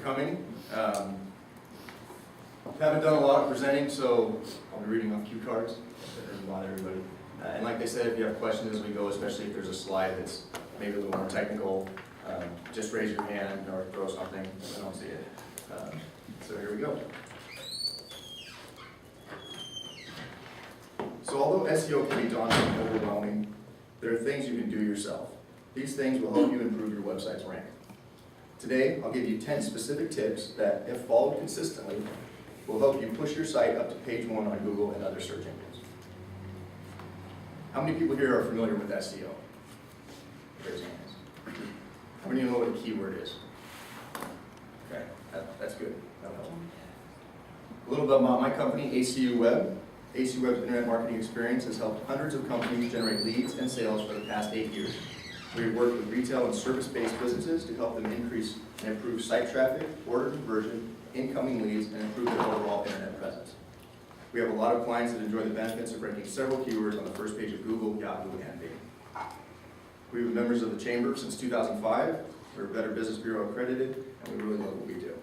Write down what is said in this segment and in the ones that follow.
coming. Haven't done a lot of presenting, so I'll be reading off cue cards. That doesn't bother everybody. And like they said, if you have questions as we go, especially if there's a slide that's maybe a little more technical, just raise your hand or throw something. I don't see it. So here we go. So although SEO can be daunting and overwhelming, there are things you can do yourself. These things will help you improve your website's rank. Today, I'll give you 10 specific tips that, if followed consistently, will help you push your site up to page 1 on Google and other search engines. How many people here are familiar with SEO? Raise your hands. How many of you know what a keyword is? Okay, that's good. That'll help. A little bit about my company, ACU Web. ACU Web's internet marketing experience has helped hundreds of companies generate leads and sales for the past 8 years. We've worked with retail and service-based businesses to help them increase and improve site traffic, order conversion, incoming leads, and improve their overall internet presence. We have a lot of clients that enjoy the benefits of ranking several keywords on the first page of Google, Yahoo, and Bing. We've been members of the Chamber since 2005. We're Better Business Bureau accredited, and we really love what we do.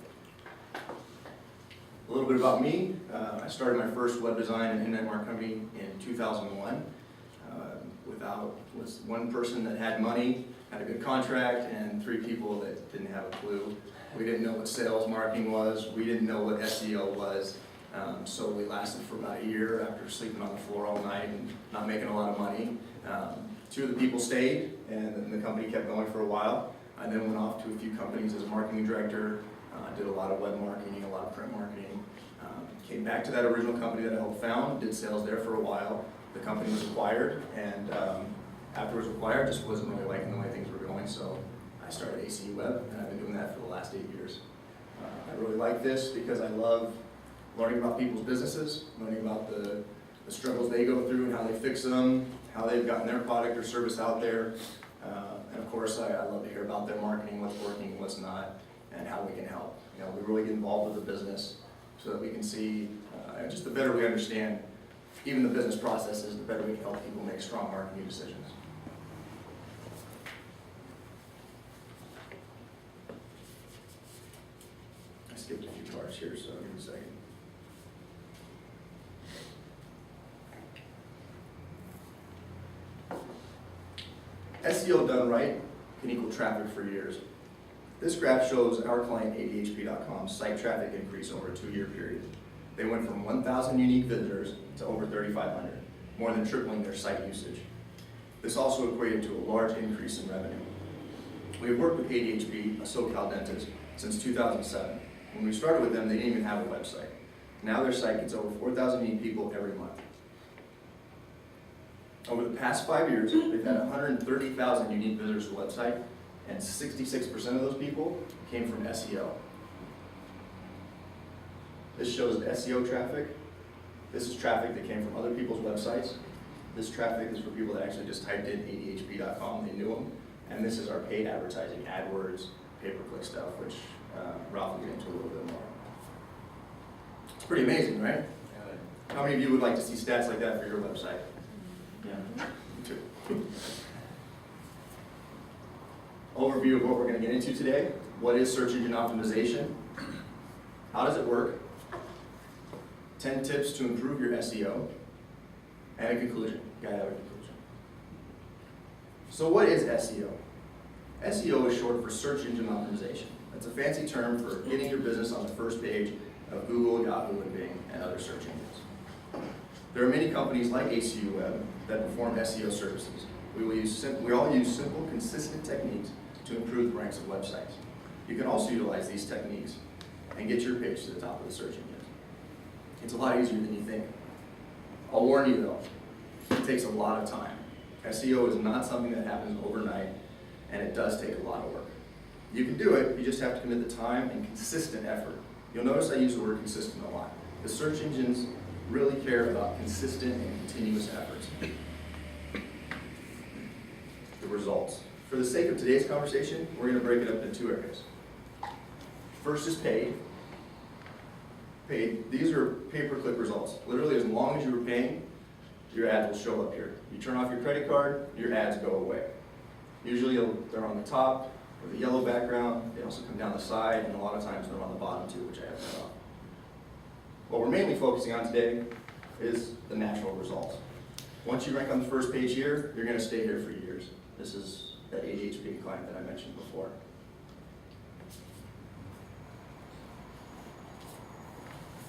A little bit about me. I started my first web design and internet marketing company in 2001. Was one person that had money, had a good contract, and 3 people that didn't have a clue. We didn't know what sales marketing was. We didn't know what SEO was. So we lasted for about a year after sleeping on the floor all night and not making a lot of money. 2 of the people stayed, and the company kept going for a while. I then went off to a few companies as a marketing director. Did a lot of web marketing, a lot of print marketing. Came back to that original company that I helped found, did sales there for a while. The company was acquired, and after it was acquired, just wasn't really liking the way things were going, so I started ACU Web, and I've been doing that for the last 8 years. I really like this because I love learning about people's businesses, learning about the struggles they go through and how they fix them, how they've gotten their product or service out there. And of course, I love to hear about their marketing, what's working, what's not, and how we can help. You know, we really get involved with the business so that we can see, just the better we understand even the business processes, the better we can help people make strong marketing decisions. I skipped a few cards here, so give me a second. SEO done right can equal traffic for years. This graph shows our client ADHP.com's site traffic increase over a 2-year period. They went from 1,000 unique visitors to over 3,500, more than tripling their site usage. This also equated to a large increase in revenue. We have worked with ADHP, a SoCal dentist, since 2007. When we started with them, they didn't even have a website. Now their site gets over 4,000 unique people every month. Over the past 5 years, they've had 130,000 unique visitors to the website, and 66% of those people came from SEO. This shows the SEO traffic. This is traffic that came from other people's websites. This traffic is for people that actually just typed in ADHP.com, they knew them. And this is our paid advertising, AdWords, pay-per-click stuff, which Ralph will get into a little bit more. It's pretty amazing, right? How many of you would like to see stats like that for your website? Yeah, me too. Overview of what we're going to get into today. What is search engine optimization? How does it work? 10 tips to improve your SEO, and a conclusion. You gotta have a conclusion. So what is SEO? SEO is short for search engine optimization. That's a fancy term for getting your business on the first page of Google, Yahoo, and Bing, and other search engines. There are many companies like ACU Web that perform SEO services. We all use simple, consistent techniques to improve the ranks of websites. You can also utilize these techniques and get your page to the top of the search engine. It's a lot easier than you think. I'll warn you though, it takes a lot of time. SEO is not something that happens overnight, and it does take a lot of work. You can do it, you just have to commit the time and consistent effort. You'll notice I use the word consistent a lot. The search engines really care about consistent and continuous efforts. The results. For the sake of today's conversation, we're going to break it up into 2 areas. First is paid. These are pay-per-click results. Literally, as long as you were paying, your ads will show up here. You turn off your credit card, your ads go away. Usually they're on the top, with a yellow background. They also come down the side, and a lot of times they're on the bottom too, which I have cut off. What we're mainly focusing on today is the natural results. Once you rank on the first page here, you're going to stay here for years. This is that ADHP client that I mentioned before.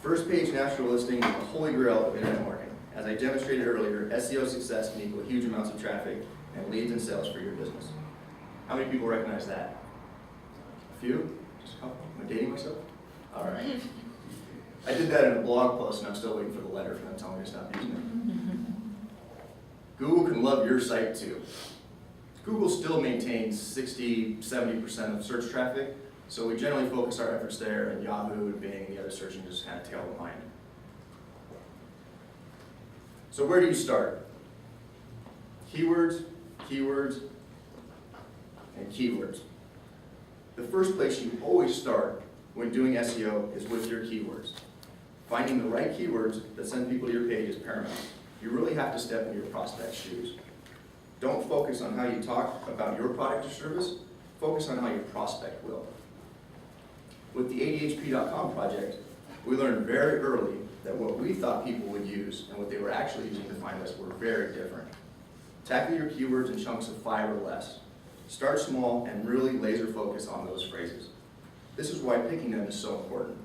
First page natural listing is the holy grail of internet marketing. As I demonstrated earlier, SEO success can equal huge amounts of traffic and leads and sales for your business. How many people recognize that? A few? Just a couple? Am I dating myself? All right. I did that in a blog post, and I'm still waiting for the letter from them telling me to stop using it. Google can love your site too. Google still maintains 60–70% of search traffic, so we generally focus our efforts there, and Yahoo and Bing and the other search engines kind of tail behind. So where do you start? Keywords, keywords, and keywords. The first place you always start when doing SEO is with your keywords. Finding the right keywords that send people to your page is paramount. You really have to step into your prospect's shoes. Don't focus on how you talk about your product or service, focus on how your prospect will. With the ADHP.com project, we learned very early that what we thought people would use and what they were actually using to find us were very different. Tackle your keywords in chunks of 5 or less. Start small and really laser focus on those phrases. This is why picking them is so important.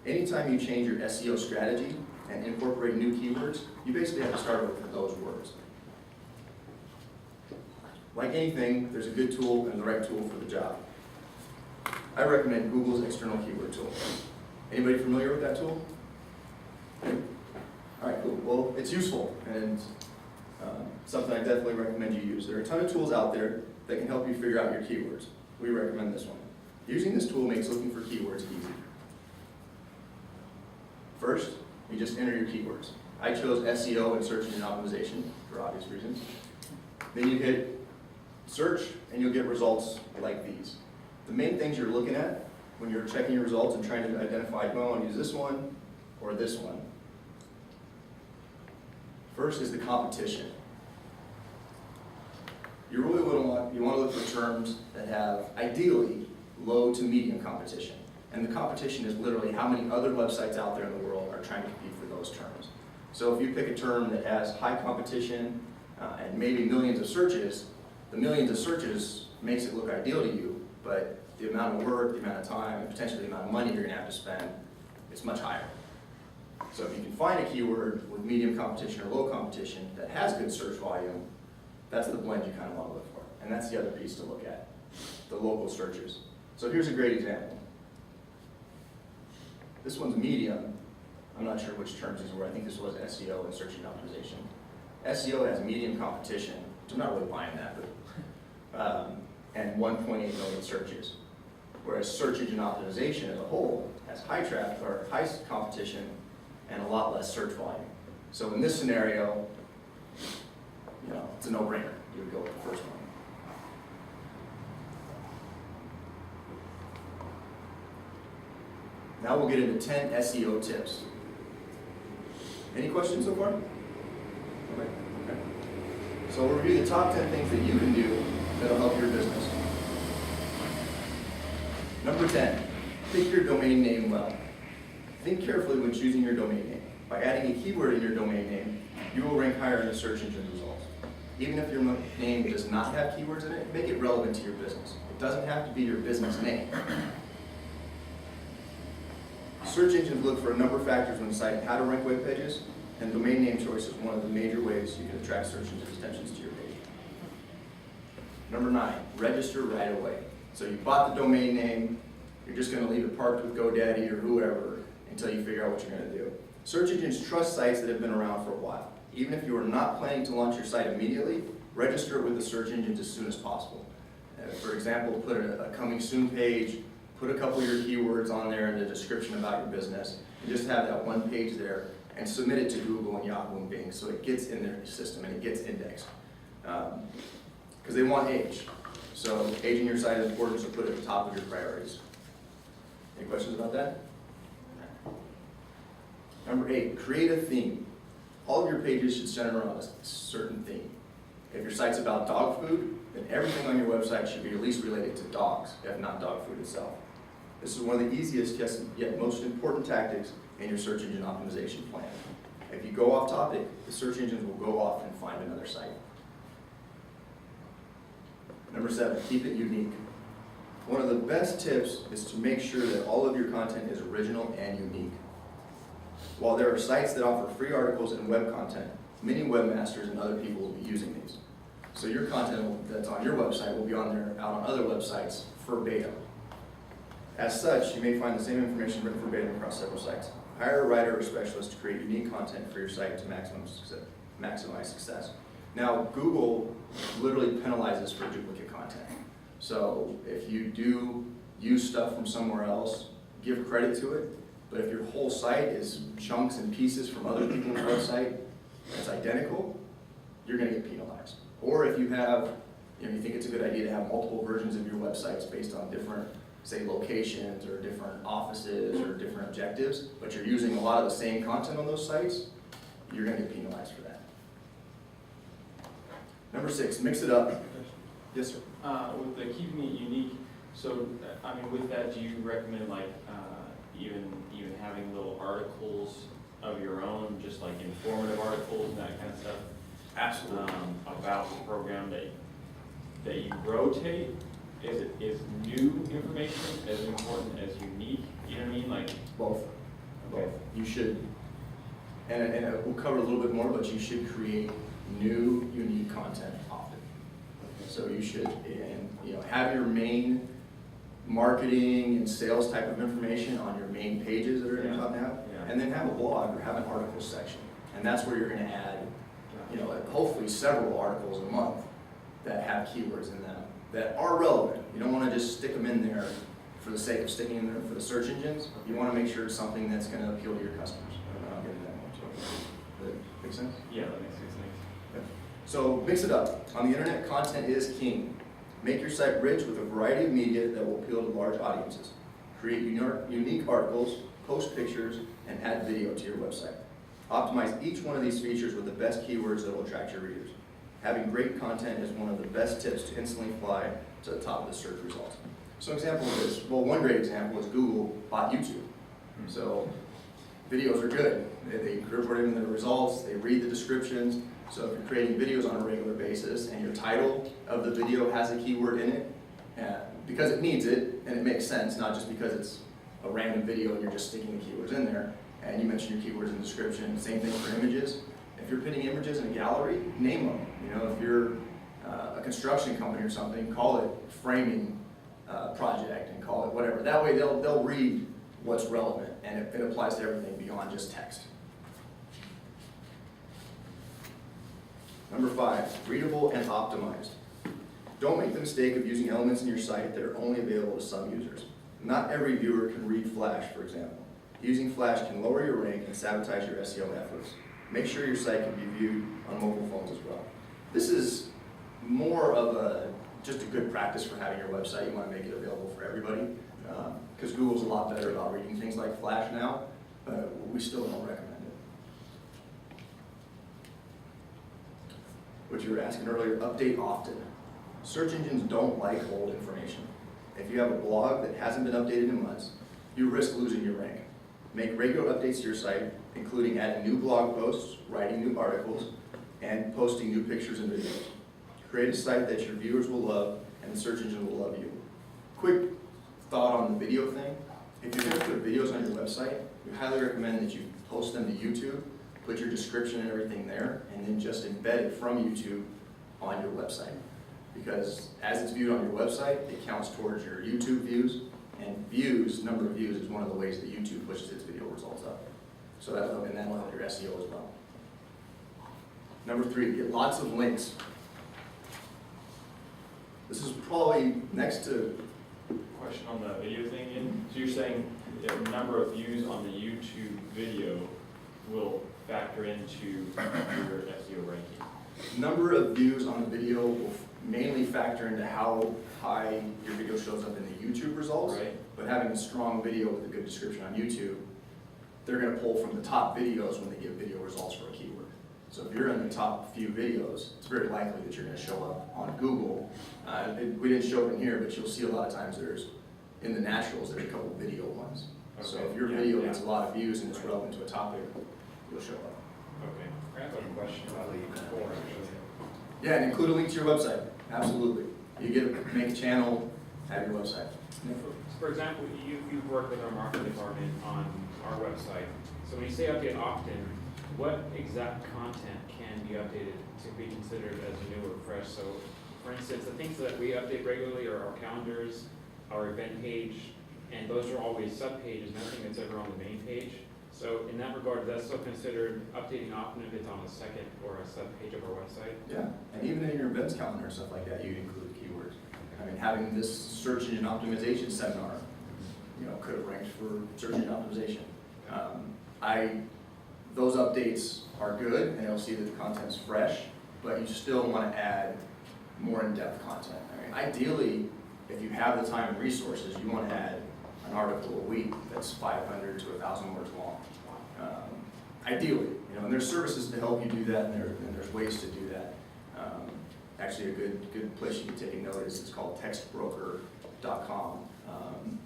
Anytime you change your SEO strategy and incorporate new keywords, you basically have to start with those words. Like anything, there's a good tool and the right tool for the job. I recommend Google's external keyword tool. Anybody familiar with that tool? All right, cool. Well, it's useful and something I definitely recommend you use. There are a ton of tools out there that can help you figure out your keywords. We recommend this one. Using this tool makes looking for keywords easy. First, you just enter your keywords. I chose SEO and search engine optimization for obvious reasons. Then you hit search and you'll get results like these. The main things you're looking at when you're checking your results and trying to identify, well, I want to use this one or this one. First is the competition. You really want to look for terms that have, ideally, low to medium competition. And the competition is literally how many other websites out there in the world are trying to compete for those terms. So if you pick a term that has high competition and maybe millions of searches, the millions of searches makes it look ideal to you, but the amount of work, the amount of time, and potentially the amount of money you're going to have to spend is much higher. So if you can find a keyword with medium competition or low competition that has good search volume, that's the blend you kind of want to look for. And that's the other piece to look at, the local searches. So here's a great example. This one's medium. I'm not sure which terms these were. I think this was SEO and search engine optimization. SEO has medium competition, which I'm not really buying that, but and 1.8 million searches. Whereas search engine optimization as a whole has high traffic or high competition and a lot less search volume. So in this scenario, it's a no-brainer. You would go with the first one. Now we'll get into 10 SEO tips. Any questions so far? Okay. So we'll review the top 10 things that you can do that'll help your business. Number 10, pick your domain name well. Think carefully when choosing your domain name. By adding a keyword in your domain name, you will rank higher in the search engine results. Even if your name does not have keywords in it, make it relevant to your business. It doesn't have to be your business name. Search engines look for a number of factors when deciding how to rank web pages, and domain name choice is one of the major ways you can attract search engine extensions to your page. Number 9, register right away. So you bought the domain name, you're just going to leave it parked with GoDaddy or whoever until you figure out what you're going to do. Search engines trust sites that have been around for a while. Even if you are not planning to launch your site immediately, register it with the search engines as soon as possible. For example, put a coming soon page, put a couple of your keywords on there in the description about your business, and just have that one page there, and submit it to Google and Yahoo and Bing so it gets in their system and it gets indexed. Because they want age. So aging your site is important, so put it at the top of your priorities. Any questions about that? Number 8, create a theme. All of your pages should center around a certain theme. If your site's about dog food, then everything on your website should be at least related to dogs, if not dog food itself. This is one of the easiest, yet most important tactics in your search engine optimization plan. If you go off topic, the search engines will go off and find another site. Number 7, keep it unique. One of the best tips is to make sure that all of your content is original and unique. While there are sites that offer free articles and web content, many webmasters and other people will be using these. So your content that's on your website will be out on other websites verbatim. As such, you may find the same information written verbatim across several sites. Hire a writer or specialist to create unique content for your site to maximize success. Now, Google literally penalizes for duplicate content. So if you do use stuff from somewhere else, give credit to it. But if your whole site is chunks and pieces from other people's website that's identical, you're going to get penalized. Or if you have, you think it's a good idea to have multiple versions of your websites based on different, say, locations or different offices or different objectives, but you're using a lot of the same content on those sites, you're going to get penalized for that. Number 6, mix it up. Yes, sir. With the keeping it unique, so I mean, with that, do you recommend even having little articles of your own, just like informative articles and that kind of stuff? Absolutely. About the program that you rotate? Is new information as important as unique? You know what I mean? Like both. Okay. You should, and we'll cover a little bit more, but you should create new, unique content often. So you should, have your main marketing and sales type of information on your main pages that are in the top now, and then have a blog or have an articles section, and that's where you're going to add, hopefully several articles a month that have keywords in them that are relevant. You don't want to just stick them in there for the sake of sticking in there for the search engines. You want to make sure it's something that's going to appeal to your customers. I'll get into that more. So, does that make sense? Yeah, that makes sense. Okay. So mix it up. On the internet, content is king. Make your site rich with a variety of media that will appeal to large audiences. Create unique articles, post pictures, and add video to your website. Optimize each one of these features with the best keywords that will attract your readers. Having great content is one of the best tips to instantly fly to the top of the search results. So example of this, one great example is Google bought YouTube. So videos are good. They report in the results, they read the descriptions. So if you're creating videos on a regular basis and your title of the video has a keyword in it, because it needs it and it makes sense, not just because it's a random video and you're just sticking the keywords in there, and you mention your keywords in the description, same thing for images. If you're putting images in a gallery, name them. If you're a construction company or something, call it framing project and call it whatever. That way they'll read what's relevant, and it applies to everything beyond just text. Number 5, readable and optimized. Don't make the mistake of using elements in your site that are only available to some users. Not every viewer can read Flash, for example. Using Flash can lower your rank and sabotage your SEO efforts. Make sure your site can be viewed on mobile phones as well. This is more of just a good practice for having your website. You want to make it available for everybody, because Google's a lot better about reading things like Flash now, but we still don't recommend it. What you were asking earlier, update often. Search engines don't like old information. If you have a blog that hasn't been updated in months, you risk losing your rank. Make regular updates to your site, including adding new blog posts, writing new articles, and posting new pictures and videos. Create a site that your viewers will love and the search engine will love you. Quick thought on the video thing. If you're going to put videos on your website, we highly recommend that you post them to YouTube, put your description and everything there, and then just embed it from YouTube on your website. Because as it's viewed on your website, it counts towards your YouTube views, and number of views is one of the ways that YouTube pushes its video results up. So that'll help your SEO as well. Number 3, get lots of links. This is probably next to... Question on the video thing again. So you're saying the number of views on the YouTube video will factor into your SEO ranking? Number of views on the video will mainly factor into how high your video shows up in the YouTube results. Right. But having a strong video with a good description on YouTube, they're going to pull from the top videos when they give video results for a keyword. So if you're in the top few videos, it's very likely that you're gonna show up on Google. We didn't show it in here, but you'll see a lot of times there's, in the naturals, there's a couple video ones. So Okay. if your Yeah, video yeah. gets a lot of views and it's relevant to a topic, you'll show up. Okay. I have a question about the before, actually. Yeah, and include a link to your website, absolutely. Make a channel, have your website. For example, you've worked with our marketing department on our website. So when you say update often, what exact content can be updated to be considered as new or fresh? So, for instance, the things that we update regularly are our calendars, our event page, and those are always sub-pages, nothing that's ever on the main page. So in that regard, that's still considered updating often if it's on a second or a sub-page of our website? Yeah, and even in your events calendar and stuff like that, you'd include keywords. I mean, having this search engine optimization seminar, could have ranked for search engine optimization. Those updates are good, and you'll see that the content's fresh, but you still want to add more in-depth content. I mean, ideally, if you have the time and resources, you want to add an article a week that's 500 to 1,000 words long. Ideally, and there's services to help you do that, and there's ways to do that. Actually, a good place you can take a note is it's called textbroker.com.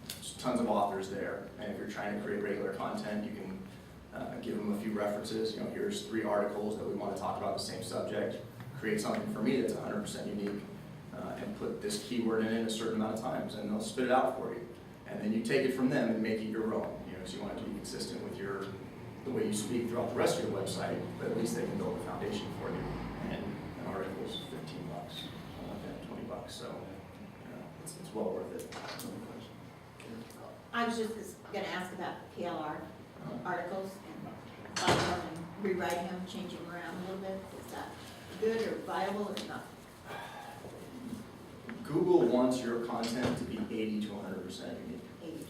There's tons of authors there, and if you're trying to create regular content, you can give them a few references. Here's 3 articles that we want to talk about the same subject. Create something for me that's 100% unique, and put this keyword in it a certain amount of times, and they'll spit it out for you. And then you take it from them and make it your own. So you want it to be consistent with the way you speak throughout the rest of your website, but at least they can build a foundation for you. And an article's $15, something like that, $20. So it's well worth it. I was just gonna ask about PLR articles and following them and rewriting them, changing them around a little bit. Is that good or viable or not? Google wants your content to be 80 to 100% unique. 80.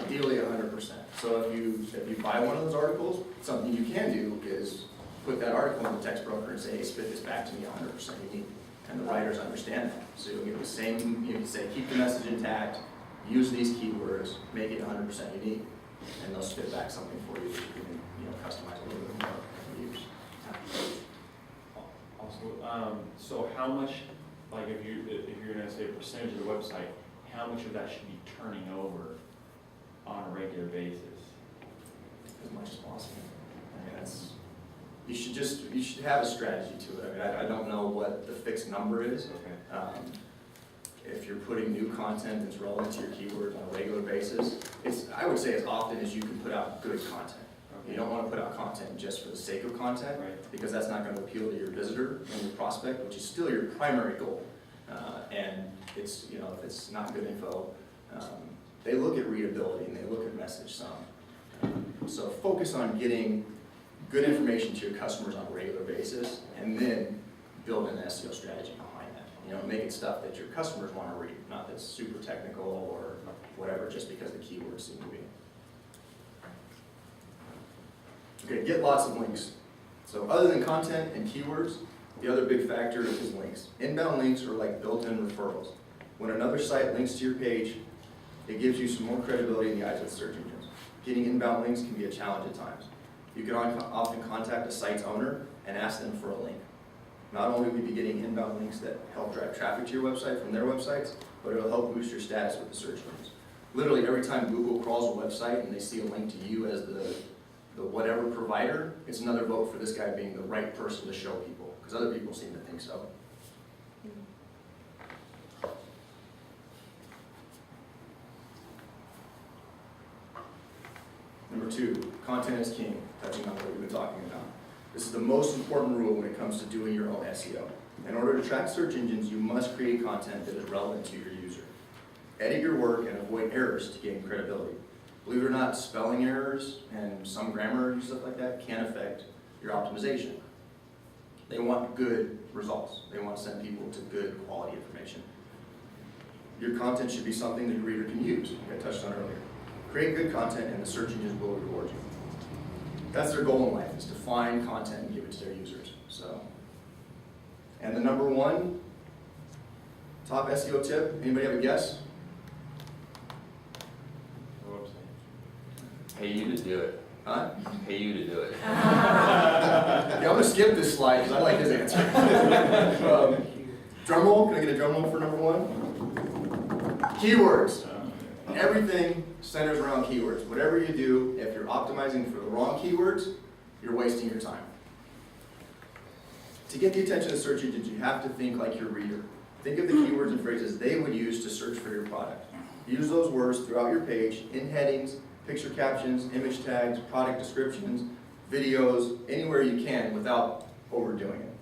Ideally 100%. So if you buy one of those articles, something you can do is put that article in the text broker and say, hey, spit this back to me 100% unique. And the writers understand that. So you'll get the same, you can say, keep the message intact, use these keywords, make it 100% unique, and they'll spit back something for you that you can customize a little bit more and use. Also, so how much, like if you're gonna say a percentage of the website, how much of that should be turning over on a regular basis? As much as possible. I mean, you should have a strategy to it. I mean, I don't know what the fixed number is. Okay. If you're putting new content that's relevant to your keywords on a regular basis, I would say as often as you can put out good content. You don't want to put out content just for the sake of content, Right. because that's not going to appeal to your visitor and your prospect, which is still your primary goal. And it's, if it's not good info, they look at readability and they look at message some. So focus on getting good information to your customers on a regular basis, and then build an SEO strategy behind that. Make it stuff that your customers want to read, not that's super technical or whatever, just because the keywords seem to be. Okay, get lots of links. So other than content and keywords, the other big factor is links. Inbound links are like built-in referrals. When another site links to your page, it gives you some more credibility in the eyes of the search engines. Getting inbound links can be a challenge at times. You can often contact a site's owner and ask them for a link. Not only will you be getting inbound links that help drive traffic to your website from their websites, but it'll help boost your status with the search engines. Literally every time Google crawls a website and they see a link to you as the whatever provider, it's another vote for this guy being the right person to show people, because other people seem to think so. Number 2, content is king, touching on what we've been talking about. This is the most important rule when it comes to doing your own SEO. In order to track search engines, you must create content that is relevant to your user. Edit your work and avoid errors to gain credibility. Believe it or not, spelling errors and some grammar and stuff like that can affect your optimization. They want good results. They want to send people to good quality information. Your content should be something that your reader can use, like I touched on earlier. Create good content and the search engines will reward you. That's their goal in life, is to find content and give it to their users. And the number 1 top SEO tip, anybody have a guess? The website. Pay you to do it. Huh? Pay you to do it. Yeah, I'm gonna skip this slide because I like his answer. Drum roll, can I get a drum roll for number one? Keywords. Everything centers around keywords. Whatever you do, if you're optimizing for the wrong keywords, you're wasting your time. To get the attention of search engines, you have to think like your reader. Think of the keywords and phrases they would use to search for your product. Use those words throughout your page, in headings, picture captions, image tags, product descriptions, videos, anywhere you can without overdoing it.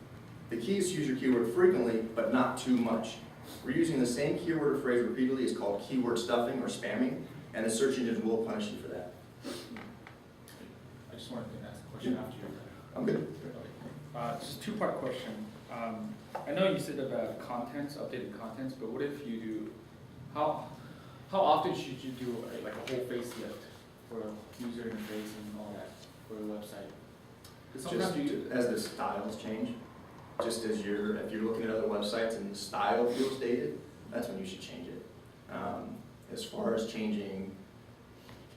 The key is to use your keyword frequently, but not too much. Reusing the same keyword or phrase repeatedly is called keyword stuffing or spamming, and the search engines will punish you for that. I just wanted to ask a question after you. I'm good. Just a two-part question. I know you said about contents, updated contents, but what if you do, how often should you do like a whole facelift for user interface and all that for the website? 'Cause sometimes Just as the styles change, just as if you're looking at other websites and the style feels dated, that's when you should change it. As far as changing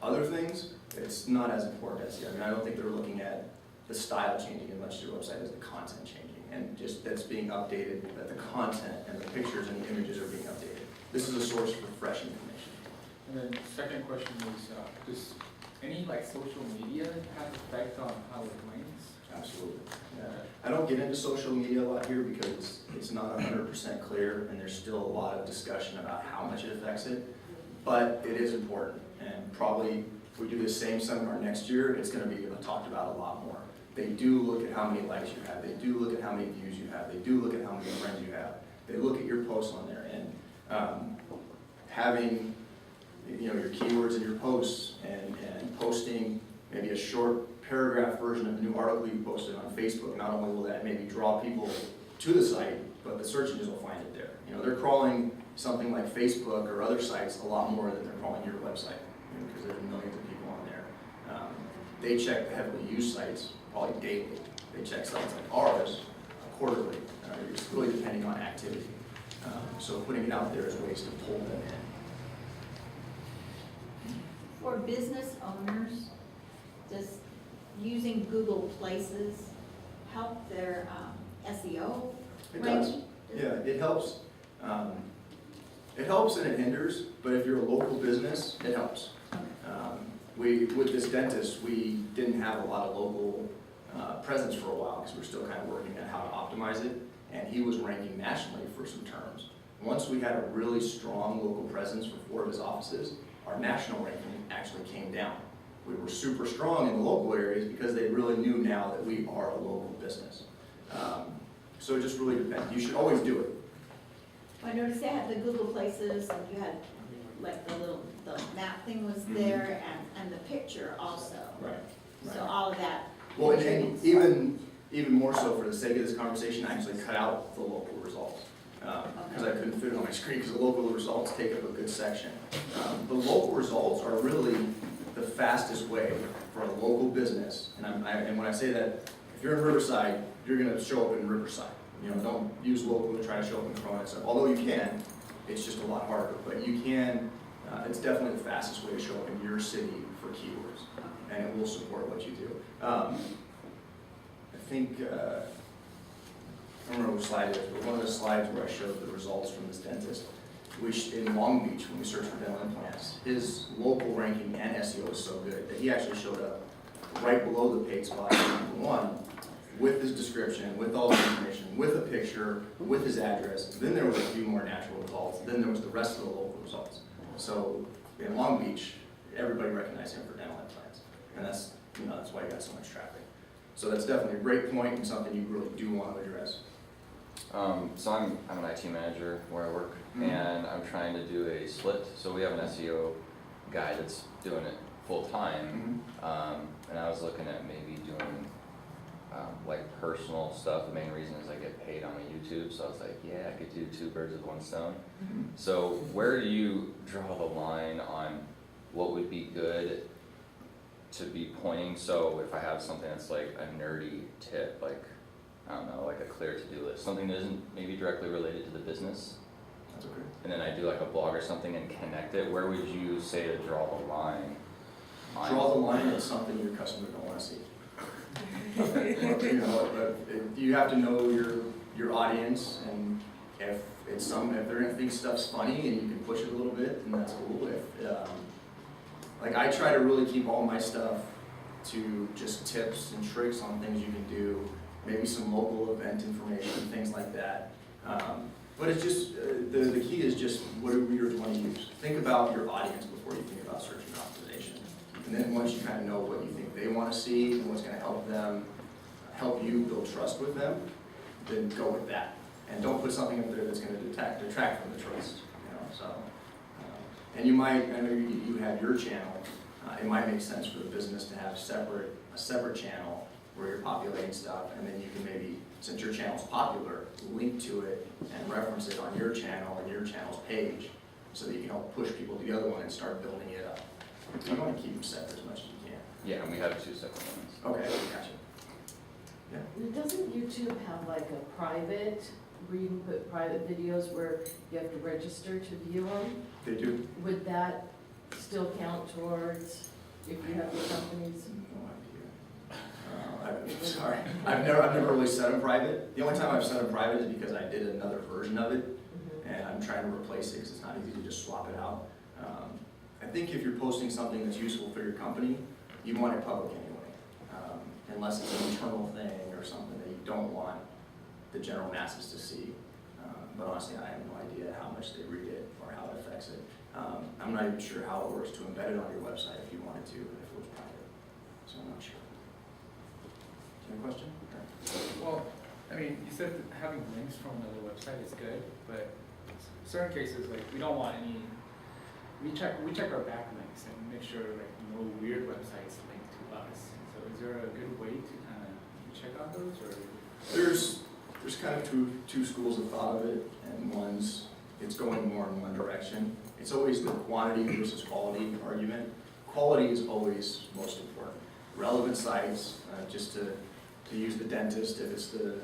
other things, it's not as important as, I mean, I don't think they're looking at the style changing as much as your website as the content changing, and just that's being updated, that the content and the pictures and the images are being updated. This is a source for fresh information. And then second question is, does any like social media have effect on how it ranks? Absolutely. Yeah. I don't get into social media a lot here because it's not 100% clear, and there's still a lot of discussion about how much it affects it, but it is important, and probably if we do the same seminar next year, it's going to be talked about a lot more. They do look at how many likes you have, they do look at how many views you have, they do look at how many friends you have, they look at your posts on there, and having your keywords in your posts and posting maybe a short paragraph version of a new article you posted on Facebook, not only will that maybe draw people to the site, but the search engines will find it there. They're crawling something like Facebook or other sites a lot more than they're crawling your website, because there's millions of people on there. They check the heavily used sites probably daily. They check sites like ours quarterly. It's really depending on activity. So putting it out there is ways to pull them in. For business owners, does using Google Places help their SEO It does. ranking? Yeah, it helps. It helps and it hinders, but if you're a local business, it helps. With this dentist, we didn't have a lot of local presence for a while because we're still kind of working on how to optimize it, and he was ranking nationally for some terms. Once we had a really strong local presence for 4 of his offices, our national ranking actually came down. We were super strong in the local areas because they really knew now that we are a local business. So it just really depends. You should always do it. I noticed they had the Google Places, and you had like the map thing was there, and the picture also. Right. So all of that. Well, and even more so for the sake of this conversation, I actually cut out the local results because I couldn't fit it on my screen because the local results take up a good section. The local results are really the fastest way for a local business, and when I say that, if you're in Riverside, you're going to show up in Riverside. Don't use local to try to show up in Corona and stuff. Although you can, it's just a lot harder. But you can. It's definitely the fastest way to show up in your city for keywords, and it will support what you do. I think I don't remember which slide it is, but one of the slides where I showed the results from this dentist, in Long Beach, when we searched for dental implants, his local ranking and SEO is so good that he actually showed up right below the paid spot number 1 with his description, with all the information, with a picture, with his address. Then there was a few more natural results. Then there was the rest of the local results. So in Long Beach, everybody recognized him for dental implants, and that's why he got so much traffic. So that's definitely a great point and something you really do want to address. So I'm an IT manager where I work, and I'm trying to do a split. So we have an SEO guy that's doing it full time, and I was looking at maybe doing like personal stuff. The main reason is I get paid on my YouTube, so I was like, yeah, I could do 2 birds with 1 stone. So where do you draw the line on what would be good to be pointing? So if I have something that's like a nerdy tip, like, I don't know, like a clear to-do list, something that isn't maybe directly related to the business, That's okay. and then I do like a blog or something and connect it, where would you say to draw the line Draw the line at something your customer don't wanna see. You know, you have to know your audience, and if they're gonna think stuff's funny and you can push it a little bit, then that's cool. Like I try to really keep all my stuff to just tips and tricks on things you can do, maybe some local event information, things like that. But it's just, the key is just what readers want to use. Think about your audience before you think about search and optimization. And then once you kind of know what you think they want to see and what's going to help you build trust with them, then go with that. And don't put something up there that's going to detract from the trust. You know, so, and you might, I know you have your channel. It might make sense for the business to have a separate channel where you're populating stuff, and then you can maybe, since your channel's popular, link to it and reference it on your channel and your channel's page, so that you can help push people to the other one and start building it up. You want to keep them separate as much as you can. Yeah, and we have 2 separate ones. Okay, gotcha. Yeah. Doesn't YouTube have like a private, where you can put private videos where you have to register to view them? They do. Would that still count towards if you have your companies? No idea. I'm sorry. I've never really set them private. The only time I've set them private is because I did another version of it, and I'm trying to replace it because it's not easy to just swap it out. I think if you're posting something that's useful for your company, you want it public anyway, unless it's an internal thing or something that you don't want the general masses to see. But honestly, I have no idea how much they read it or how it affects it. I'm not even sure how it works to embed it on your website if you wanted to, if it was private. So I'm not sure. Do you have a question? Well, I mean, you said that having links from another website is good, but certain cases, like, we don't want any, we check our backlinks and make sure like no weird websites link to us. So is there a good way to kind of check out those, or? There's kind of two schools of thought of it, and one's, it's going more in one direction. It's always the quantity versus quality argument. Quality is always most important. Relevant sites, just to use the dentist, if it's the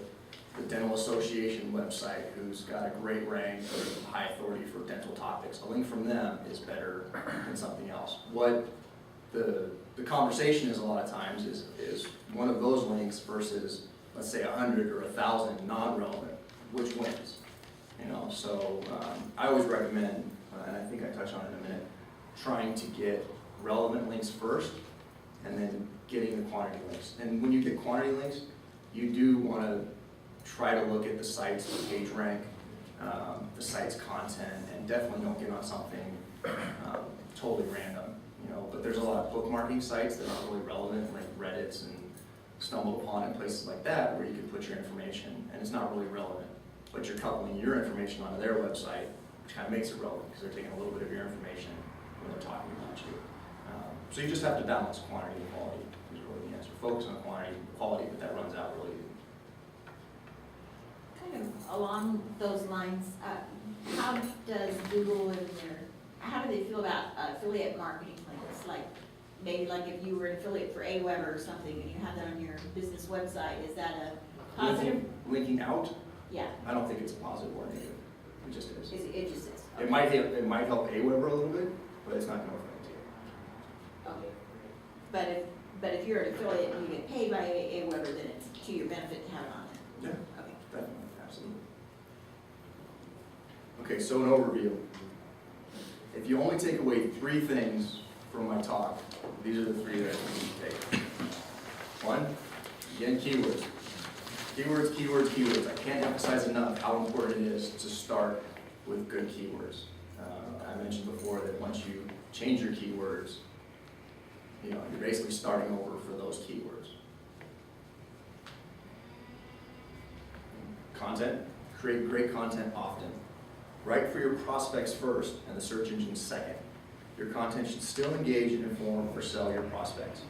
Dental Association website who's got a great rank or high authority for dental topics, a link from them is better than something else. What the conversation is a lot of times is one of those links versus, let's say, 100 or 1,000 non-relevant, which wins? You know, so I always recommend, and I think I touch on it in a minute, trying to get relevant links first, and then getting the quantity links. And when you get quantity links, you do want to try to look at the site's page rank, the site's content, and definitely don't get on something totally random. You know, but there's a lot of bookmarking sites that aren't really relevant, like Reddit's and Stumble Upon and places like that, where you can put your information, and it's not really relevant. But you're coupling your information onto their website, which kind of makes it relevant, because they're taking a little bit of your information when they're talking about you. So you just have to balance quantity and quality, is really the answer. Focus on quality, but that runs out really. Kind of along those lines, how does Google how do they feel about affiliate marketing links? Like, maybe like if you were an affiliate for AWeber or something and you have that on your business website, is that a positive? Linking out? Yeah, I don't think it's a positive or negative. It just is. it just is. It might help AWeber a little bit, but it's not going to affect you. Okay. But if you're an affiliate and you get paid by AWeber, then it's to your benefit to have it on there. Yeah, Okay. definitely, absolutely. Okay, so an overview. If you only take away 3 things from my talk, these are the 3 that I think you take. 1, again, keywords. Keywords, keywords, keywords. I can't emphasize enough how important it is to start with good keywords. I mentioned before that once you change your keywords, you know, you're basically starting over for those keywords. Content, create great content often. Write for your prospects first and the search engine second. Your content should still engage and inform or sell your prospects.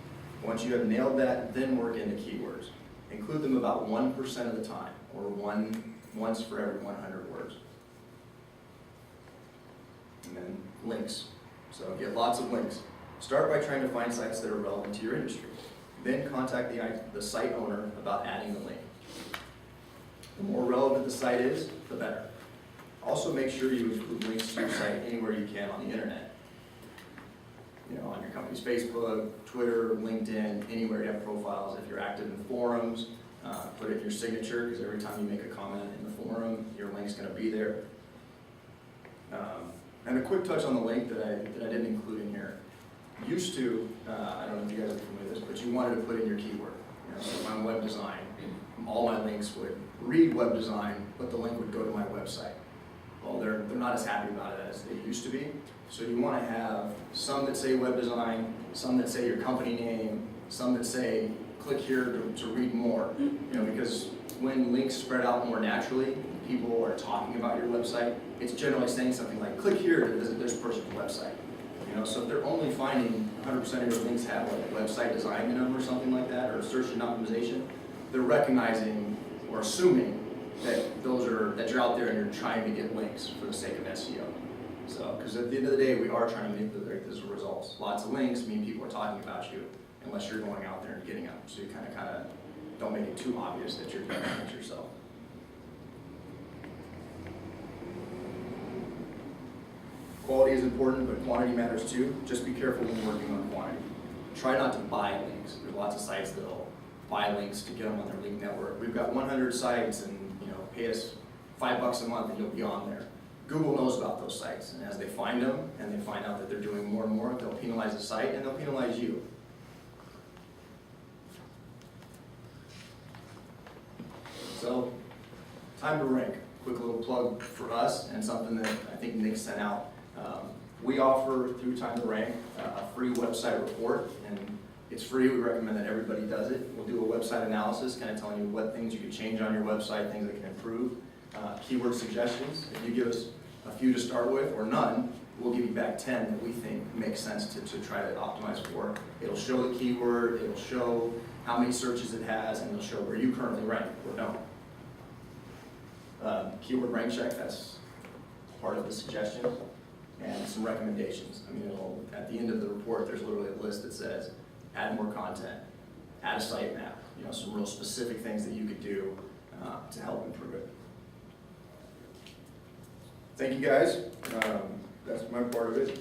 Once you have nailed that, then work into keywords. Include them about 1% of the time, or once for every 100 words. And then links. So get lots of links. Start by trying to find sites that are relevant to your industry. Then contact the site owner about adding the link. The more relevant the site is, the better. Also make sure you include links to your site anywhere you can on the internet. you know, on your company's Facebook, Twitter, LinkedIn, anywhere you have profiles. If you're active in forums, put it in your signature, because every time you make a comment in the forum, your link's gonna be there. And a quick touch on the link that I didn't include in here. Used to, I don't know if you guys are familiar with this, but you wanted to put in your keyword. You know, so if I'm web design, all my links would read web design, but the link would go to my website. Well, they're not as happy about it as they used to be. So you want to have some that say web design, some that say your company name, some that say click here to read more. You know, because when links spread out more naturally, people are talking about your website, it's generally saying something like click here to visit this person's website. You know, so if they're only finding 100% of your links have like website design in them or something like that, or search engine optimization, they're recognizing or assuming that that you're out there and you're trying to get links for the sake of SEO. So, because at the end of the day, we are trying to manipulate those results. Lots of links mean people are talking about you, unless you're going out there and getting them. So you kind of don't make it too obvious that you're doing it yourself. Quality is important, but quantity matters too. Just be careful when working on quantity. Try not to buy links. There's lots of sites that'll buy links to get them on their link network. We've got 100 sites, and pay us $5 a month, and you'll be on there. Google knows about those sites, and as they find them, and they find out that they're doing more and more, they'll penalize the site, and they'll penalize you. So, time to rank. Quick little plug for us, and something that I think Nick sent out. We offer, through Time to Rank, a free website report, and it's free. We recommend that everybody does it. We'll do a website analysis, kind of telling you what things you can change on your website, things that can improve. Keyword suggestions. If you give us a few to start with, or none, we'll give you back 10 that we think make sense to try to optimize for. It'll show the keyword, it'll show how many searches it has, and it'll show where you currently rank or don't. Keyword rank check, that's part of the suggestions, and some recommendations. I mean, at the end of the report, there's literally a list that says, add more content, add a sitemap, some real specific things that you could do to help improve it. Thank you guys. That's my part of it.